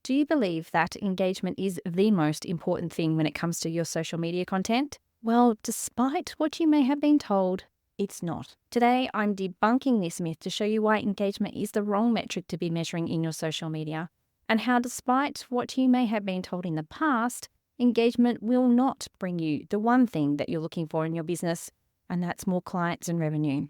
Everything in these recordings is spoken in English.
Do you believe that engagement is the most important thing when it comes to your social media content? Well, despite what you may have been told, it's not. Today, I'm debunking this myth to show you why engagement is the wrong metric to be measuring in your social media, and how, despite what you may have been told in the past, engagement will not bring you the one thing that you're looking for in your business, and that's more clients and revenue.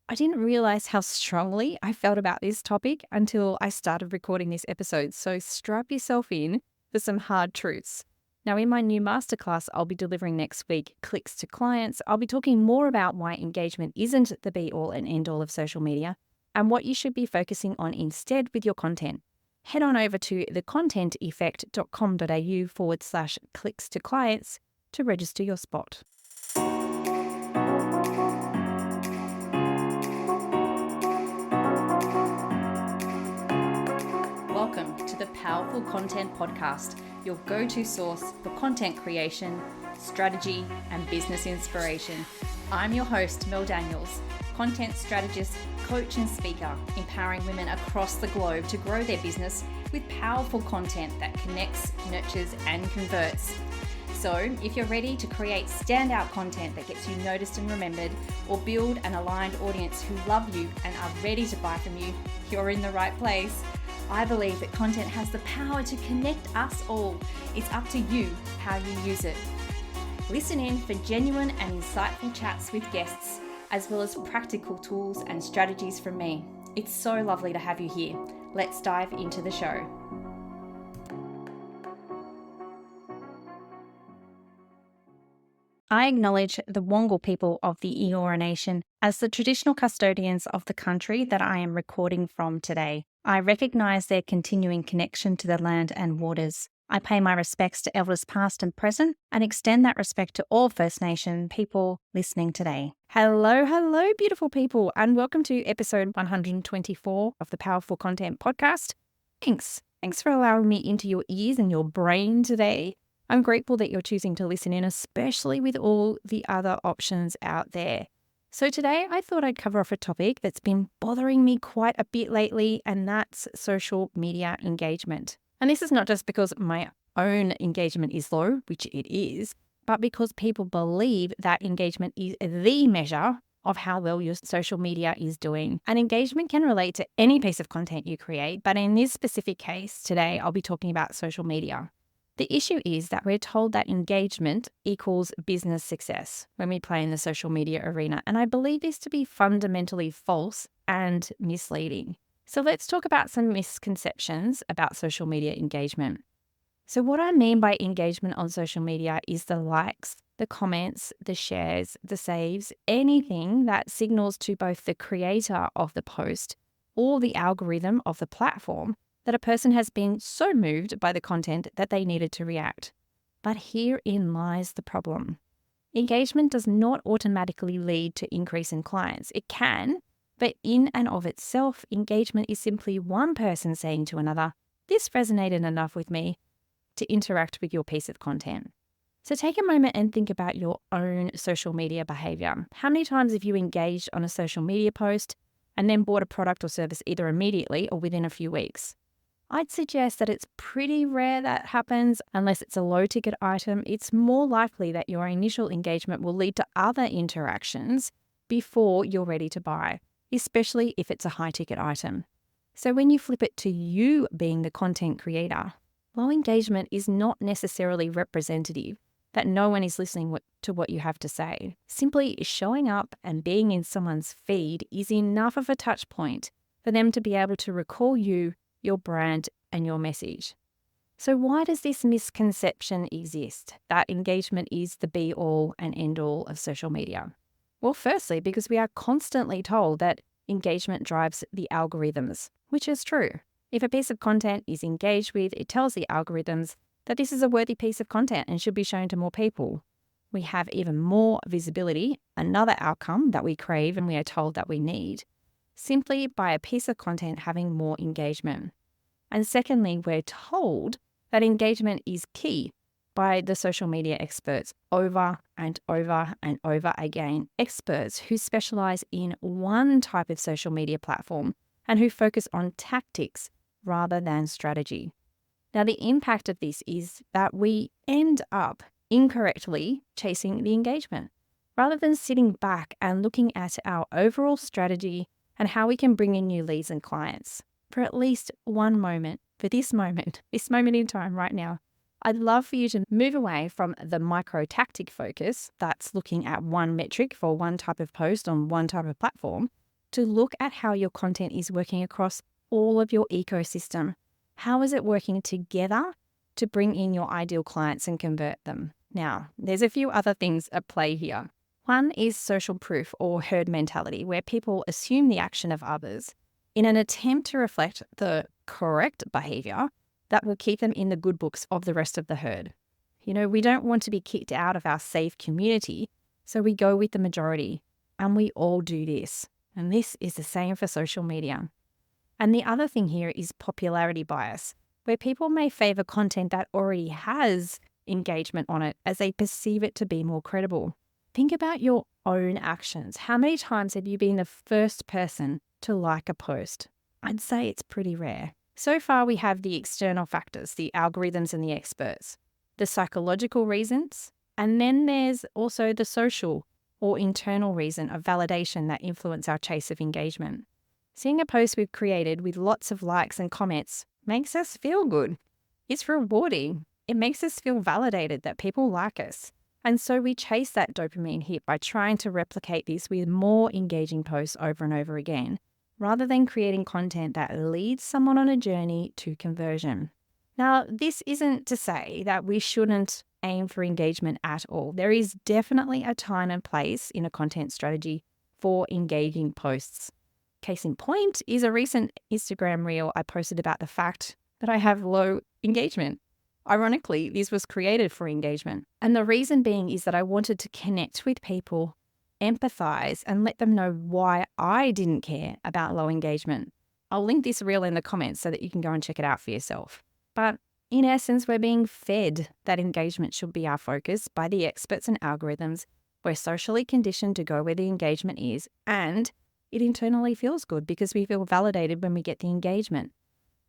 I didn't realize how strongly I felt about this topic until I started recording this episode, so strap yourself in for some hard truths. Now, in my new masterclass I'll be delivering next week, Clicks to Clients, I'll be talking more about why engagement isn't the be-all and end-all of social media and what you should be focusing on instead with your content. Head on over to thecontenteffect.com.au/clicks to clients to register your spot. Welcome to the Powerful Content Podcast, your go-to source for content creation, strategy, and business inspiration. I'm your host, Mel Daniels, content strategist, coach, and speaker, empowering women across the globe to grow their business with powerful content that connects, nurtures, and converts. So, if you're ready to create standout content that gets you noticed and remembered, or build an aligned audience who love you and are ready to buy from you, you're in the right place. I believe that content has the power to connect us all. It's up to you how you use it. Listen in for genuine and insightful chats with guests, as well as practical tools and strategies from me. It's so lovely to have you here. Let's dive into the show. I acknowledge the Wongal people of the Eora Nation as the traditional custodians of the country that I am recording from today. I recognise their continuing connection to the land and waters. I pay my respects to elders past and present and extend that respect to all First Nation people listening today. Hello, beautiful people, and welcome to episode 124 of the Powerful Content Podcast. Thanks for allowing me into your ears and your brain today. I'm grateful that you're choosing to listen in, especially with all the other options out there. So today I thought I'd cover off a topic that's been bothering me quite a bit lately, and that's social media engagement. And this is not just because my own engagement is low, which it is, but because people believe that engagement is the measure of how well your social media is doing. And engagement can relate to any piece of content you create, but in this specific case today, I'll be talking about social media. The issue is that we're told that engagement equals business success when we play in the social media arena, and I believe this to be fundamentally false and misleading. So let's talk about some misconceptions about social media engagement. So what I mean by engagement on social media is the likes, the comments, the shares, the saves, anything that signals to both the creator of the post or the algorithm of the platform that a person has been so moved by the content that they needed to react. But herein lies the problem. Engagement does not automatically lead to increase in clients. It can, but in and of itself, engagement is simply one person saying to another, "This resonated enough with me to interact with your piece of content." So take a moment and think about your own social media behavior. How many times have you engaged on a social media post and then bought a product or service either immediately or within a few weeks? I'd suggest that it's pretty rare that happens unless it's a low ticket item. It's more likely that your initial engagement will lead to other interactions before you're ready to buy, especially if it's a high ticket item. So when you flip it to you being the content creator, low engagement is not necessarily representative that no one is listening to what you have to say. Simply showing up and being in someone's feed is enough of a touch point for them to be able to recall you, your brand, and your message. So why does this misconception exist that engagement is the be-all and end-all of social media? Well, firstly, because we are constantly told that engagement drives the algorithms, which is true. If a piece of content is engaged with, it tells the algorithms that this is a worthy piece of content and should be shown to more people. We have even more visibility, another outcome that we crave and we are told that we need, simply by a piece of content having more engagement. And secondly, we're told that engagement is key by the social media experts over and over and over again. Experts who specialize in one type of social media platform and who focus on tactics rather than strategy. Now, the impact of this is that we end up incorrectly chasing the engagement rather than sitting back and looking at our overall strategy and how we can bring in new leads and clients. For at least one moment, this moment in time right now, I'd love for you to move away from the micro tactic focus that's looking at one metric for one type of post on one type of platform to look at how your content is working across all of your ecosystem. How is it working together to bring in your ideal clients and convert them? Now, there's a few other things at play here. One is social proof or herd mentality, where people assume the action of others in an attempt to reflect the correct behavior that will keep them in the good books of the rest of the herd. We don't want to be kicked out of our safe community, so we go with the majority, and we all do this. And this is the same for social media. And the other thing here is popularity bias, where people may favor content that already has engagement on it as they perceive it to be more credible. Think about your own actions. How many times have you been the first person to like a post? I'd say it's pretty rare. So far, we have the external factors, the algorithms and the experts, the psychological reasons, and then there's also the social or internal reason of validation that influence our chase of engagement. Seeing a post we've created with lots of likes and comments makes us feel good. It's rewarding. It makes us feel validated that people like us. And so we chase that dopamine hit by trying to replicate this with more engaging posts over and over again, rather than creating content that leads someone on a journey to conversion. Now, this isn't to say that we shouldn't aim for engagement at all. There is definitely a time and place in a content strategy for engaging posts. Case in point is a recent Instagram reel I posted about the fact that I have low engagement. Ironically, this was created for engagement. And the reason being is that I wanted to connect with people, empathize, and let them know why I didn't care about low engagement. I'll link this reel in the comments so that you can go and check it out for yourself. But in essence, we're being fed that engagement should be our focus by the experts and algorithms. We're socially conditioned to go where the engagement is, and it internally feels good because we feel validated when we get the engagement.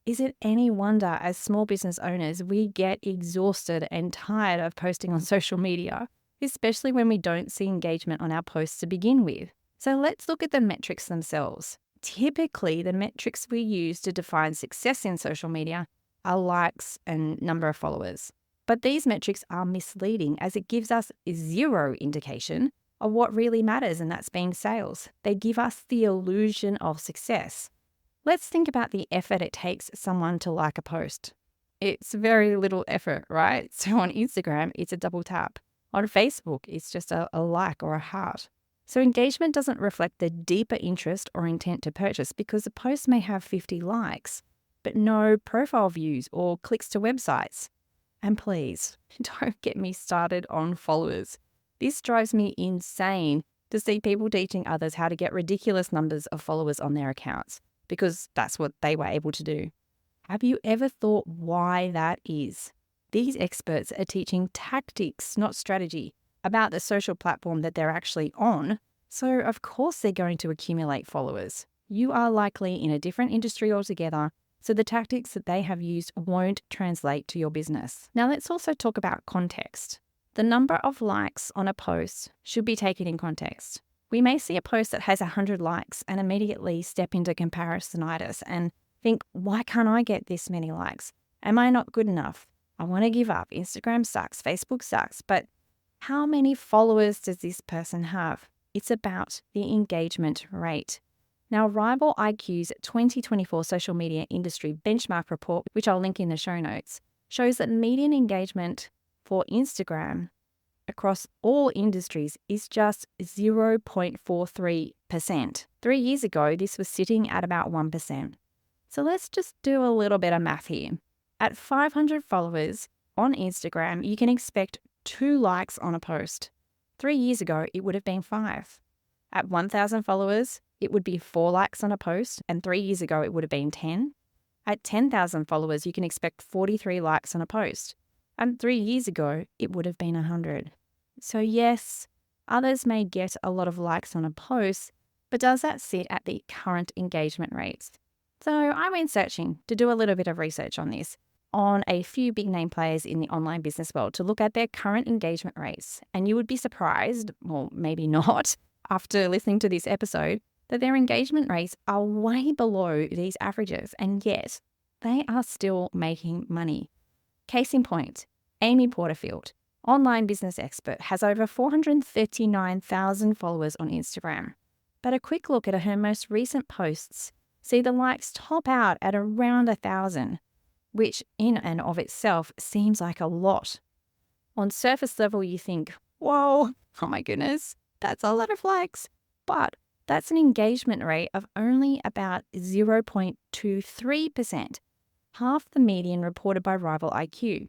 Is it any wonder as small business owners we get exhausted and tired of posting on social media, especially when we don't see engagement on our posts to begin with? So let's look at the metrics themselves. Typically, the metrics we use to define success in social media are likes and number of followers. But these metrics are misleading as it gives us zero indication of what really matters, and that's being sales. They give us the illusion of success. Let's think about the effort it takes someone to like a post. It's very little effort, right? So on Instagram, it's a double tap. On Facebook, it's just a like or a heart. So engagement doesn't reflect the deeper interest or intent to purchase because a post may have 50 likes, but no profile views or clicks to websites. And please, don't get me started on followers. This drives me insane to see people teaching others how to get ridiculous numbers of followers on their accounts, because that's what they were able to do. Have you ever thought why that is? These experts are teaching tactics, not strategy, about the social platform that they're actually on, so of course they're going to accumulate followers. You are likely in a different industry altogether, so the tactics that they have used won't translate to your business. Now let's also talk about context. The number of likes on a post should be taken in context. We may see a post that has 100 likes and immediately step into comparisonitis and think, why can't I get this many likes? Am I not good enough? I want to give up. Instagram sucks. Facebook sucks. But how many followers does this person have? It's about the engagement rate. Now, Rival IQ's 2024 social media industry benchmark report, which I'll link in the show notes, shows that median engagement for Instagram across all industries is just 0.43%. 3 years ago, this was sitting at about 1%. So let's just do a little bit of math here. At 500 followers on Instagram, you can expect 2 likes on a post. 3 years ago, it would have been 5. At 1,000 followers, it would be 4 likes on a post, and 3 years ago, it would have been 10. At 10,000 followers, you can expect 43 likes on a post. And 3 years ago, it would have been 100. So yes, others may get a lot of likes on a post, but does that sit at the current engagement rates? So I went searching to do a little bit of research on this. on a few big name players in the online business world to look at their current engagement rates. And you would be surprised, or maybe not, after listening to this episode, that their engagement rates are way below these averages, and yet they are still making money. Case in point, Amy Porterfield, online business expert, has over 439,000 followers on Instagram. But a quick look at her most recent posts see the likes top out at around 1,000, which in and of itself seems like a lot. On surface level, you think, whoa, oh my goodness, that's a lot of likes. But that's an engagement rate of only about 0.23%, half the median reported by Rival IQ.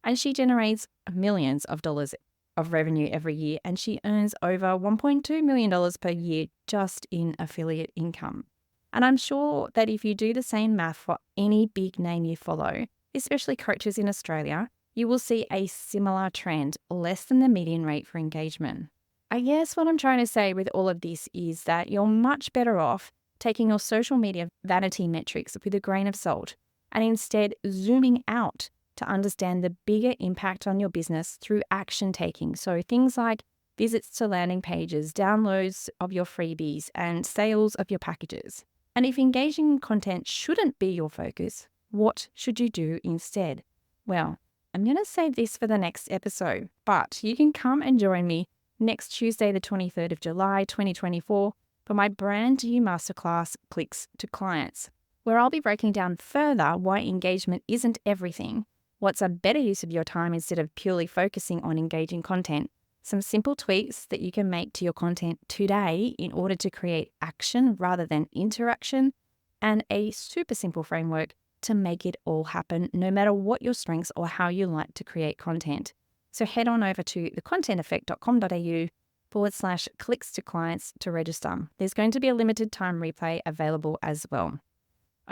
And she generates millions of dollars of revenue every year, and she earns over $1.2 million per year just in affiliate income. And I'm sure that if you do the same math for any big name you follow, especially coaches in Australia, you will see a similar trend, less than the median rate for engagement. I guess what I'm trying to say with all of this is that you're much better off taking your social media vanity metrics with a grain of salt and instead zooming out to understand the bigger impact on your business through action taking. So things like visits to landing pages, downloads of your freebies, and sales of your packages. And if engaging content shouldn't be your focus, what should you do instead? Well, I'm going to save this for the next episode, but you can come and join me next Tuesday, the 23rd of July, 2024, for my brand new masterclass, Clicks to Clients, where I'll be breaking down further why engagement isn't everything, what's a better use of your time instead of purely focusing on engaging content, some simple tweaks that you can make to your content today in order to create action rather than interaction, and a super simple framework to make it all happen no matter what your strengths or how you like to create content. So head on over to thecontenteffect.com.au/clicks to clients to register. There's going to be a limited time replay available as well.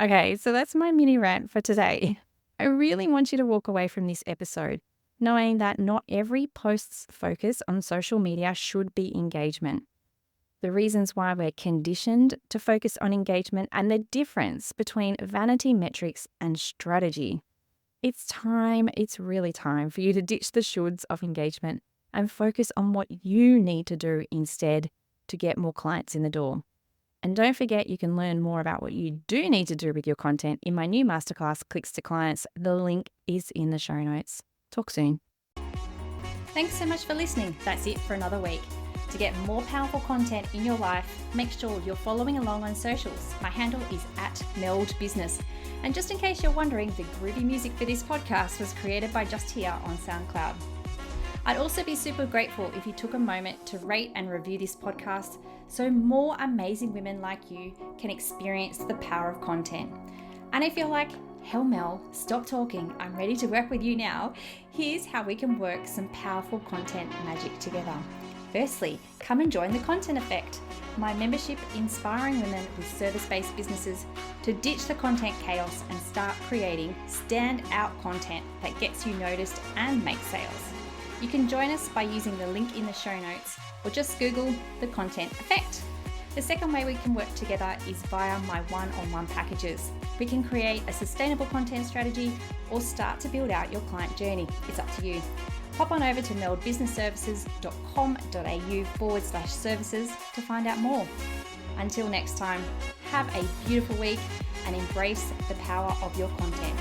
Okay, so that's my mini rant for today. I really want you to walk away from this episode knowing that not every post's focus on social media should be engagement. The reasons why we're conditioned to focus on engagement, and the difference between vanity metrics and strategy. It's really time for you to ditch the shoulds of engagement and focus on what you need to do instead to get more clients in the door. And don't forget, you can learn more about what you do need to do with your content in my new masterclass, Clicks to Clients. The link is in the show notes. Talk soon. Thanks so much for listening. That's it for another week. To get more powerful content in your life, make sure you're following along on socials. My handle is @meldbusiness. And just in case you're wondering, the groovy music for this podcast was created by Just Here on SoundCloud. I'd also be super grateful if you took a moment to rate and review this podcast so more amazing women like you can experience the power of content. And if you're like, hell Mel, stop talking, I'm ready to work with you now, here's how we can work some powerful content magic together. Firstly, come and join the Content Effect, my membership inspiring women with service-based businesses to ditch the content chaos and start creating stand-out content that gets you noticed and makes sales. You can join us by using the link in the show notes or just Google the Content Effect. The second way we can work together is via my one-on-one packages. We can create a sustainable content strategy or start to build out your client journey. It's up to you. Hop on over to meldbusinessservices.com.au/services to find out more. Until next time, have a beautiful week and embrace the power of your content.